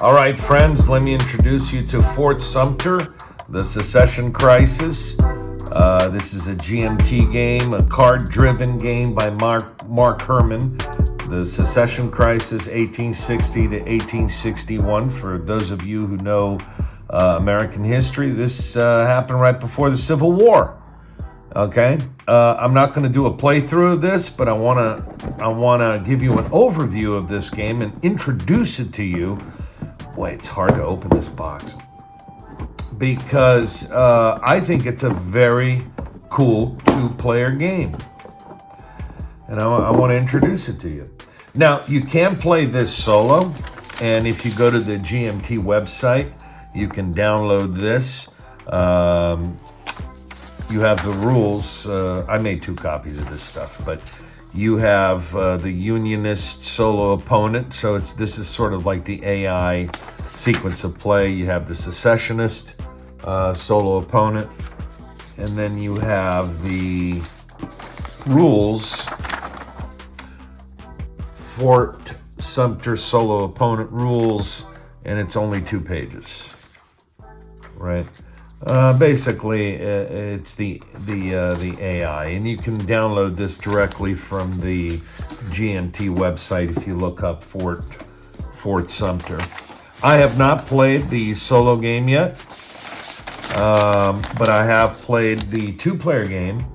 All right, friends, let me introduce you to Fort Sumter, the Secession Crisis. This is a GMT game, a card-driven game by Mark Herman. The Secession Crisis, 1860 to 1861. For those of you who know American history, this happened right before the Civil War. Okay, I'm not going to do a playthrough of this, but I want to give you an overview of this game and introduce it to you. Boy, it's hard to open this box because I think it's a very cool two-player game, and I want to introduce it to you. Now, you can play this solo, and if you go to the GMT website, you can download this. You have the rules. I made 2 copies of this stuff, but you have the Unionist solo opponent. So this is sort of like the AI sequence of play. You have the Secessionist solo opponent, and then you have the rules. Fort Sumter solo opponent rules, and it's only 2 pages, right? Basically, it's the AI, and you can download this directly from the GMT website if you look up Fort Sumter. I have not played the solo game yet, but I have played the 2-player game,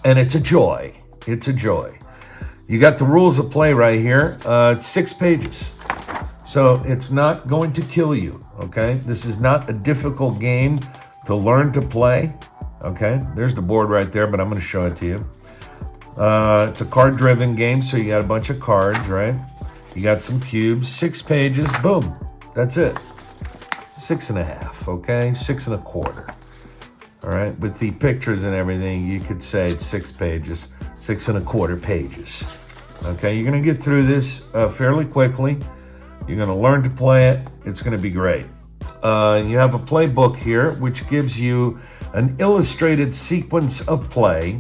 and it's a joy. It's a joy. You got the rules of play right here. It's 6 pages. So it's not going to kill you, okay? This is not a difficult game to learn to play, okay? There's the board right there, but I'm going to show it to you. It's a card-driven game, so you got a bunch of cards, right? You got some cubes, 6 pages, boom. That's it. 6.5, okay? 6 1/4. All right? With the pictures and everything, you could say it's 6 pages, 6 1/4 pages. Okay? You're going to get through this fairly quickly. You're going to learn to play it. It's going to be great. You have a playbook here, which gives you an illustrated sequence of play.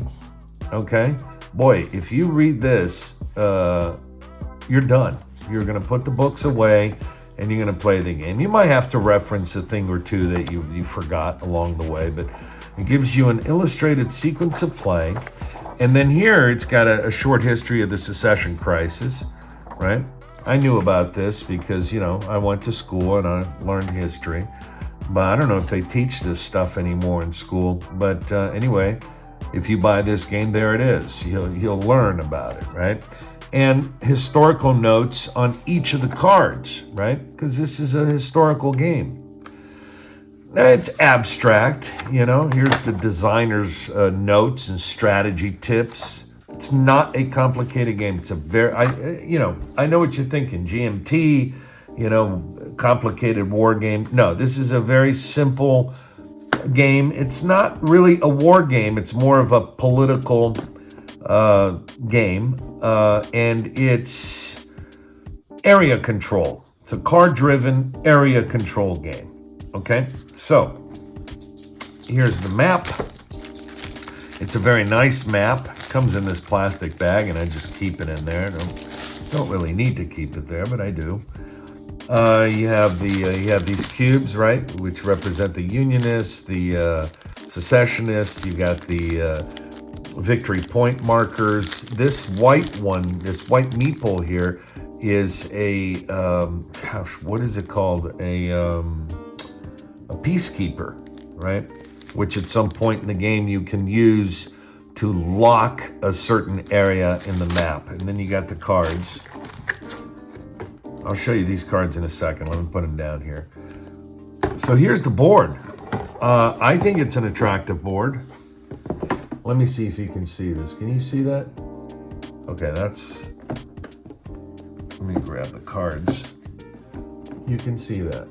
Okay? Boy, if you read this, you're done. You're going to put the books away, and you're going to play the game. You might have to reference a thing or two that you forgot along the way, but it gives you an illustrated sequence of play. And then here, it's got a short history of the Secession Crisis, right? I knew about this because, I went to school and I learned history. But I don't know if they teach this stuff anymore in school. But anyway, if you buy this game, there it is. You'll learn about it, right? And historical notes on each of the cards, right? Because this is a historical game. It's abstract, Here's the designer's notes and strategy tips. It's not a complicated game. It's a I know what you're thinking. GMT, complicated war game. No, this is a very simple game. It's not really a war game. It's more of a political game, and it's area control. It's a card-driven area control game. Okay, so here's the map. It's a very nice map. It comes in this plastic bag, and I just keep it in there. Don't really need to keep it there, but I do. You have these cubes, right, which represent the Unionists, the Secessionists. You got the victory point markers. This white one, this white meeple here, is a what is it called? A peacekeeper, right? Which at some point in the game you can use to lock a certain area in the map. And then you got the cards. I'll show you these cards in a second. Let me put them down here. So here's the board. I think it's an attractive board. Let me see if you can see this. Can you see that? Okay, let me grab the cards. You can see that.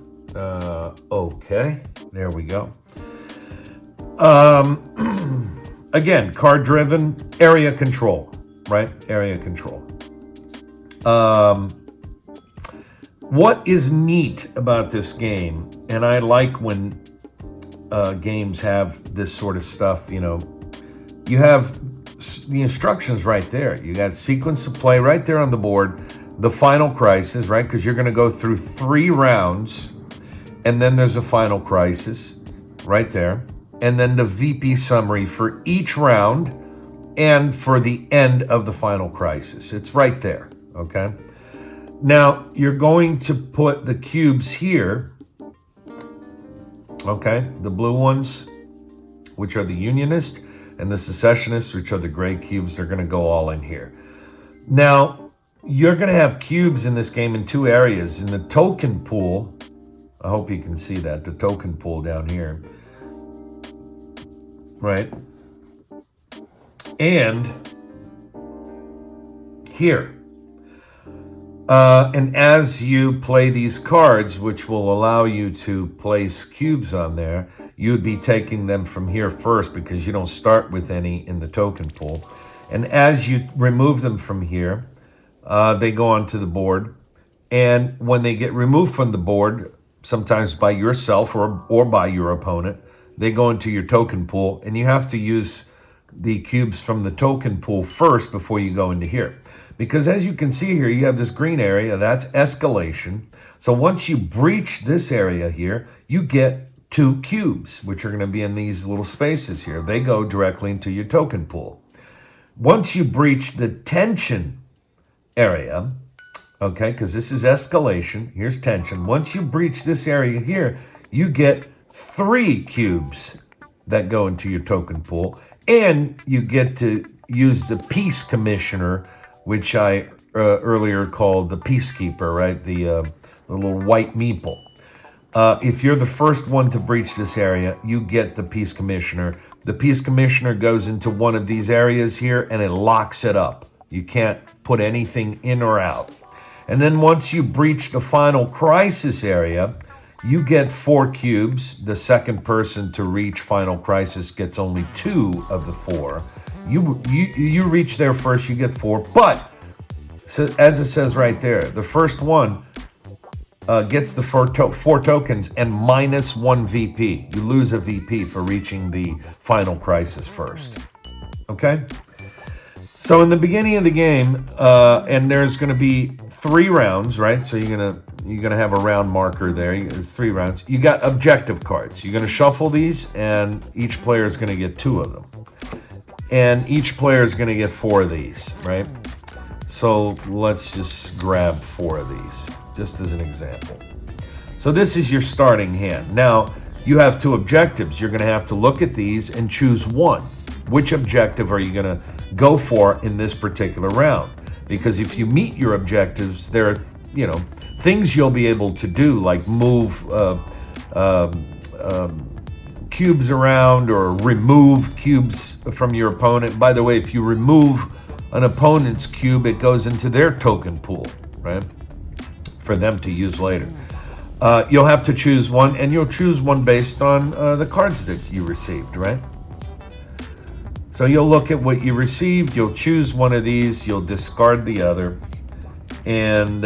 Okay, there we go. Again, card-driven, area control, right? Area control. What is neat about this game, and I like when games have this sort of stuff, you have the instructions right there. You got sequence of play right there on the board. the final crisis, right? Because you're going to go through 3 rounds, and then there's a final crisis right there. And then the VP summary for each round and for the end of the final crisis. It's right there, okay? Now, you're going to put the cubes here, okay? The blue ones, which are the Unionist, and the Secessionists, which are the gray cubes, they're going to go all in here. Now, you're going to have cubes in this game in 2 areas. In the token pool, I hope you can see that, the token pool down here, right? And here. And as you play these cards, which will allow you to place cubes on there, you would be taking them from here first because you don't start with any in the token pool. And as you remove them from here, they go onto the board. And when they get removed from the board, sometimes by yourself or by your opponent, they go into your token pool. And you have to use the cubes from the token pool first before you go into here. Because as you can see here, you have this green area, that's escalation. So once you breach this area here, you get 2 cubes, which are going to be in these little spaces here. They go directly into your token pool. Once you breach the tension area, okay, because this is escalation, here's tension. Once you breach this area here, you get 3 cubes that go into your token pool. And you get to use the Peace Commissioner, which I earlier called the Peacekeeper, right? The little white meeple. If you're the first one to breach this area, you get the Peace Commissioner. The Peace Commissioner goes into one of these areas here and it locks it up. You can't put anything in or out. And then once you breach the final crisis area, you get 4 cubes. The second person to reach final crisis gets only 2 of the 4. You reach there first, you get 4. But, so as it says right there, the first one gets the 4 tokens and minus 1 VP. You lose a VP for reaching the final crisis first. Okay? So in the beginning of the game, and there's going to be 3 rounds, right? So you're gonna have a round marker there. It's 3 rounds. You got objective cards. You're gonna shuffle these, and each player is gonna get 2 of them. And each player is gonna get 4 of these, right? So let's just grab 4 of these, just as an example. So this is your starting hand. Now, you have 2 objectives. You're gonna have to look at these and choose one. Which objective are you gonna go for in this particular round? Because if you meet your objectives, there are, things you'll be able to do, like move cubes around or remove cubes from your opponent. By the way, if you remove an opponent's cube, it goes into their token pool, right? For them to use later. You'll have to choose one, and you'll choose one based on the cards that you received, right? So you'll look at what you received, you'll choose one of these, you'll discard the other, and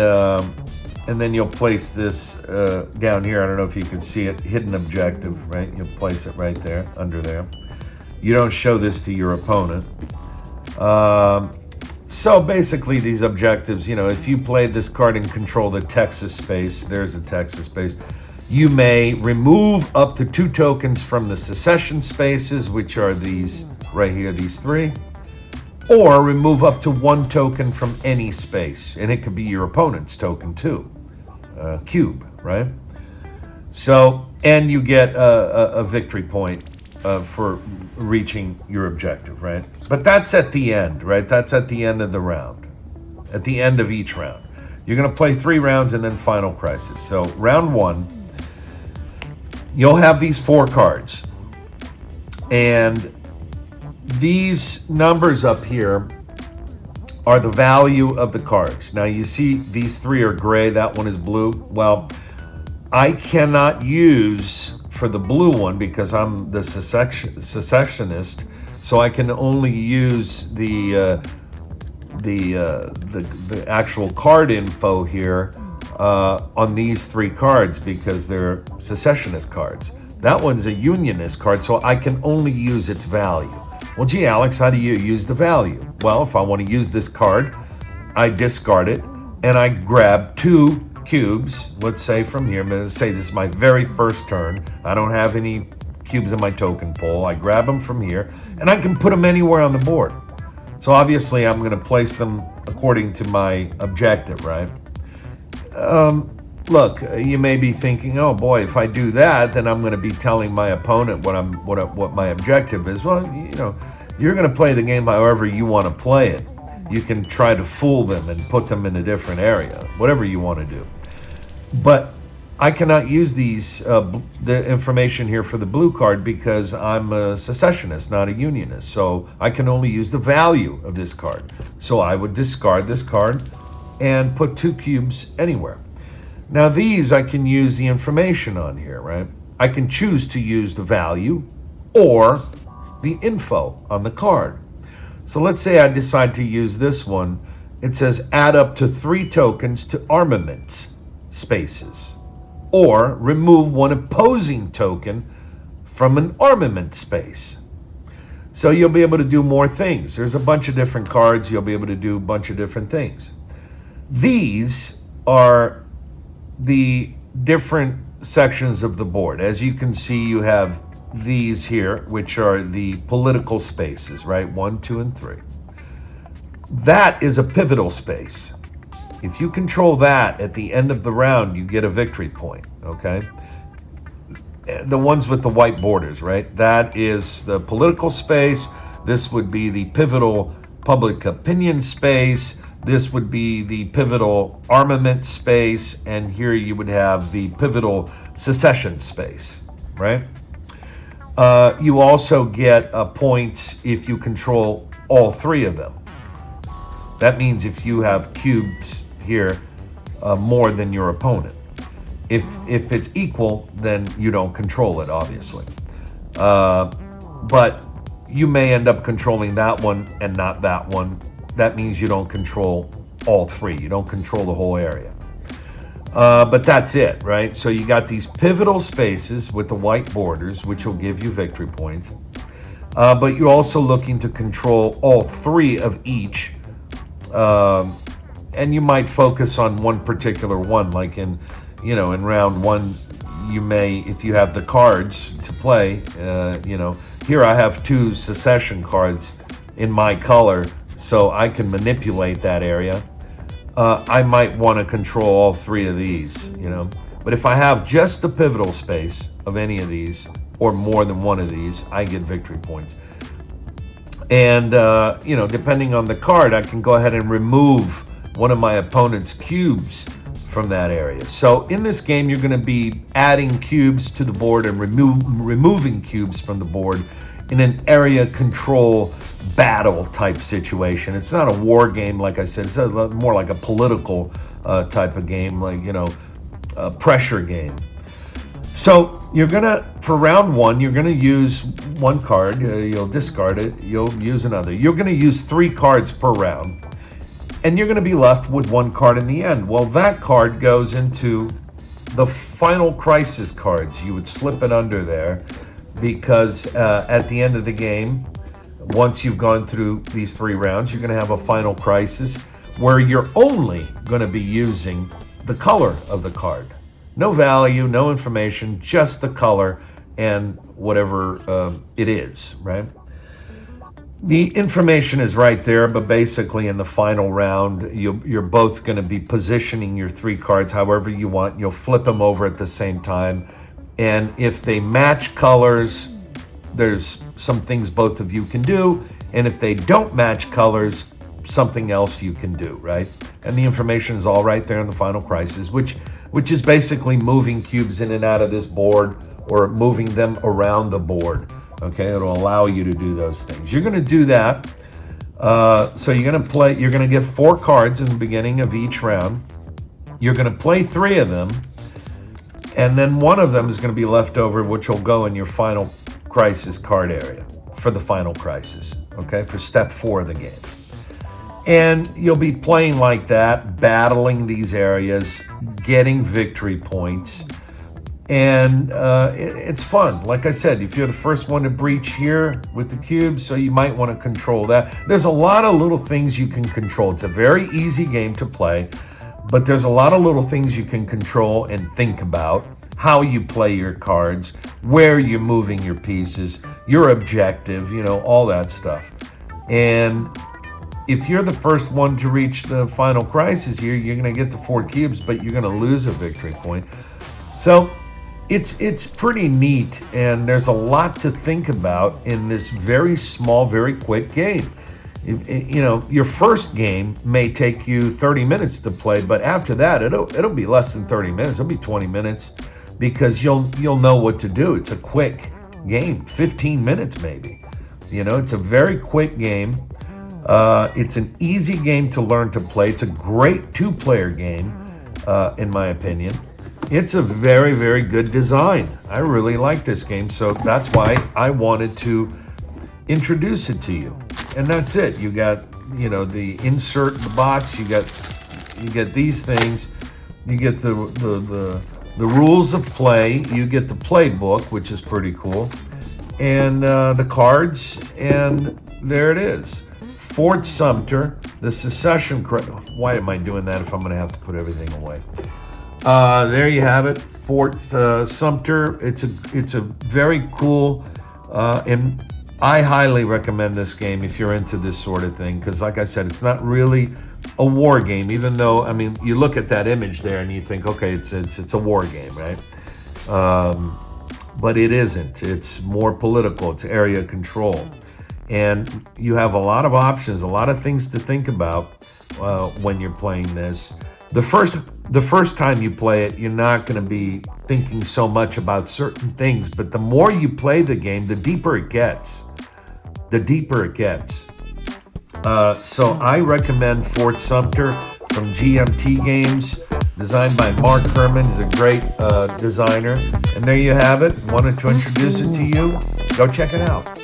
then you'll place this down here. I don't know if you can see it, hidden objective, right? You'll place it right there, under there. You don't show this to your opponent. So basically these objectives, if you played this card and control the Texas space, there's a Texas space, you may remove up to 2 tokens from the Secession spaces, which are these right here, these 3, or remove up to 1 token from any space, and it could be your opponent's token too, cube, right? So, and you get a victory point for reaching your objective, right? But that's at the end, right? That's at the end of the round, at the end of each round. You're going to play 3 rounds and then final crisis. So round 1, you'll have these 4 cards, and these numbers up here are the value of the cards. Now you see these 3 are gray, that one is blue. Well, I cannot use for the blue one because I'm the secessionist, so I can only use the actual card info here on these 3 cards because they're secessionist cards. That one's a Unionist card, so I can only use its value. Well, gee, Alex, how do you use the value? Well, if I want to use this card, I discard it, and I grab 2 cubes, let's say from here. I'm going to say this is my very first turn. I don't have any cubes in my token pool. I grab them from here, and I can put them anywhere on the board. So obviously I'm going to place them according to my objective, right? Look, you may be thinking, oh boy, if I do that, then I'm going to be telling my opponent what my objective is. Well, you're going to play the game however you want to play it. You can try to fool them and put them in a different area, whatever you want to do. But I cannot use the information here for the blue card because I'm a secessionist, not a unionist. So I can only use the value of this card. So I would discard this card and put 2 cubes anywhere. Now these I can use the information on here, right? I can choose to use the value or the info on the card. So let's say I decide to use this one. It says add up to 3 tokens to armaments spaces, or remove 1 opposing token from an armament space. So you'll be able to do more things. There's a bunch of different cards. You'll be able to do a bunch of different things. These are the different sections of the board. As you can see, you have these here, which are the political spaces, right? 1, 2, and 3. That is a pivotal space. If you control that at the end of the round, you get a victory point, okay? The ones with the white borders, right? That is the political space. This would be the pivotal public opinion space. This would be the pivotal armament space, and here you would have the pivotal secession space, right? You also get points if you control all 3 of them. That means if you have cubes here more than your opponent. If it's equal, then you don't control it, obviously. But you may end up controlling that one and not that one. That means you don't control all 3. You don't control the whole area. But that's it, right? So you got these pivotal spaces with the white borders, which will give you victory points. But you're also looking to control all 3 of each. And you might focus on one particular one, like in round 1, you may, if you have the cards to play, here I have 2 secession cards in my color, so I can manipulate that area. I might want to control all 3 of these, But if I have just the pivotal space of any of these, or more than one of these, I get victory points. And, depending on the card, I can go ahead and remove one of my opponent's cubes from that area. So in this game, you're going to be adding cubes to the board and removing cubes from the board in an area control battle type situation. It's not a war game, like I said. It's more like a political type of game, like, a pressure game. So you're gonna, for round 1, you're gonna use 1 card. You'll discard it. You'll use another. You're gonna use 3 cards per round, and you're gonna be left with 1 card in the end. Well, that card goes into the final crisis cards. You would slip it under there because at the end of the game, once you've gone through these 3 rounds, you're gonna have a final crisis where you're only gonna be using the color of the card. No value, no information, just the color and whatever it is, right? The information is right there, but basically in the final round, you're both going to be positioning your 3 cards however you want. You'll flip them over at the same time. And if they match colors, there's some things both of you can do. And if they don't match colors, something else you can do, right? And the information is all right there in the final crisis, which is basically moving cubes in and out of this board or moving them around the board. Okay, it'll allow you to do those things. You're going to do that. So you're going to get 4 cards in the beginning of each round. You're going to play 3 of them, and then 1 of them is going to be left over, which will go in your final crisis card area for the final crisis, okay, for step 4 of the game. And you'll be playing like that, battling these areas, getting victory points. And it's fun. Like I said, if you're the first one to breach here with the cubes, so you might want to control that. There's a lot of little things you can control. It's a very easy game to play. but there's a lot of little things you can control and think about. How you play your cards, where you're moving your pieces, your objective, all that stuff. And if you're the first one to reach the final crisis here, you're going to get the 4 cubes, but you're going to lose a victory point. So it's pretty neat, and there's a lot to think about in this very small, very quick game. Your first game may take you 30 minutes to play, but after that, it'll be less than 30 minutes. It'll be 20 minutes because you'll know what to do. It's a quick game, 15 minutes maybe. It's a very quick game. It's an easy game to learn to play. It's a great 2-player game, in my opinion. It's a very, very good design. I really like this game, so that's why I wanted to introduce it to you. And that's it. You got, the insert the box. You get these things. You get the rules of play. You get the playbook, which is pretty cool, and the cards. And there it is. Fort Sumter, the Secession. Why am I doing that if I'm going to have to put everything away? There you have it, Fort Sumter. It's a very cool, and I highly recommend this game if you're into this sort of thing, because like I said, it's not really a war game, even though, you look at that image there and you think, okay, it's a war game, right? But it isn't. It's more political. It's area control. And you have a lot of options, a lot of things to think about when you're playing this. The first time you play it, you're not going to be thinking so much about certain things, but the more you play the game, the deeper it gets. So I recommend Fort Sumter from GMT Games, designed by Mark Herman. He's a great designer. And there you have it. Wanted to introduce it to you. Go check it out.